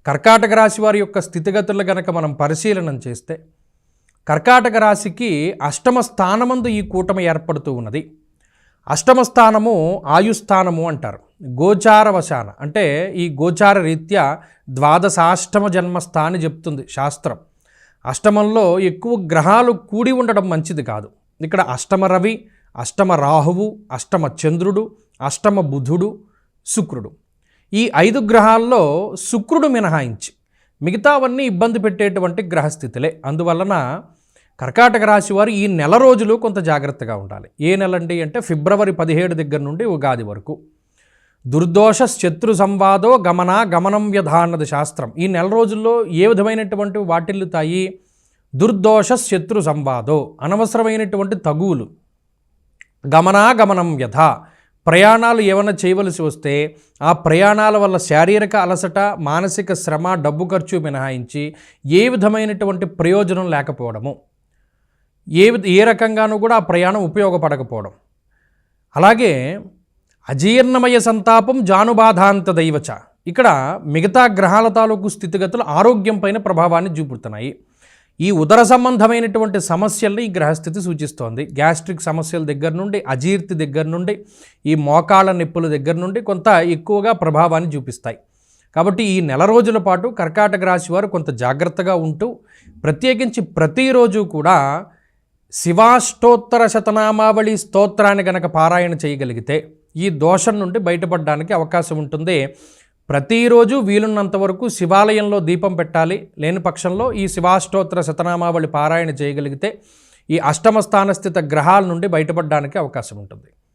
కర్కాటక రాశి వారి యొక్క స్థితిగతులు గనక మనం పరిశీలనం చేస్తే కర్కాటక రాశికి అష్టమ స్థానమందు ఈ కూటమి ఏర్పడుతూ ఉన్నది. అష్టమ స్థానము ఆయుస్థానము అంటారు. గోచారవశాన అంటే ఈ గోచార రీత్యా ద్వాదశాష్టమ జన్మస్థా అని చెప్తుంది శాస్త్రం. అష్టమంలో ఎక్కువ గ్రహాలు కూడి ఉండడం మంచిది కాదు. ఇక్కడ అష్టమ రవి, అష్టమ రాహువు, అష్టమ చంద్రుడు, అష్టమ బుధుడు, శుక్రుడు, ఈ 5 గ్రహాల్లో శుక్రుడు మినహాయించి మిగతావన్నీ ఇబ్బంది పెట్టేటువంటి గ్రహస్థితులే. అందువలన కర్కాటక రాశి వారు ఈ నెల రోజులు కొంత జాగ్రత్తగా ఉండాలి. ఏ నెలండి అంటే ఫిబ్రవరి 17 దగ్గర నుండి ఉగాది వరకు. దుర్దోష శత్రు సంవాదో గమనం వ్యధ అన్నది శాస్త్రం. ఈ నెల రోజుల్లో ఏ విధమైనటువంటి వాటిల్లుతాయి? దుర్దోష శత్రు సంవాదో, అనవసరమైనటువంటి తగువులు, గమనం వ్యధ, ప్రయాణాలు ఏమైనా చేయవలసి వస్తే ఆ ప్రయాణాల వల్ల శారీరక అలసట, మానసిక శ్రమ, డబ్బు ఖర్చు మినహాయించి ఏ విధమైనటువంటి ప్రయోజనం లేకపోవడము, ఏ రకంగానూ కూడా ఆ ప్రయాణం ఉపయోగపడకపోవడం. అలాగే అజీర్ణమయ సంతాపం జానుబాధాంత దైవచ, ఇక్కడ మిగతా గ్రహాల తాలూకు స్థితిగతులు ఆరోగ్యం పైన ప్రభావాన్ని చూపుతున్నాయి. ఈ ఉదర సంబంధమైనటువంటి సమస్యల్ని ఈ గ్రహస్థితి సూచిస్తోంది. గ్యాస్ట్రిక్ సమస్యల దగ్గర నుండి, అజీర్తి దగ్గర నుండి, ఈ మోకాళ్ళ నొప్పుల దగ్గర నుండి కొంత ఎక్కువగా ప్రభావాన్ని చూపిస్తాయి. కాబట్టి ఈ నెల రోజుల పాటు కర్కాటక రాశి వారు కొంత జాగ్రత్తగా ఉంటూ, ప్రత్యేకించి ప్రతిరోజు కూడా శివాష్టోత్తర శతనామావళి స్తోత్రాన్ని గనక పారాయణ చేయగలిగితే ఈ దోషం నుండి బయటపడడానికి అవకాశం ఉంటుంది. ప్రతిరోజు వీలున్నంత వరకు శివాలయంలో దీపం పెట్టాలి. లేని పక్షంలో ఈ శివాష్టోత్తర శతనామావళి పారాయణ చేయగలిగితే ఈ అష్టమ స్థానస్థిత గ్రహాల నుండి బయటపడడానికి అవకాశం ఉంటుంది.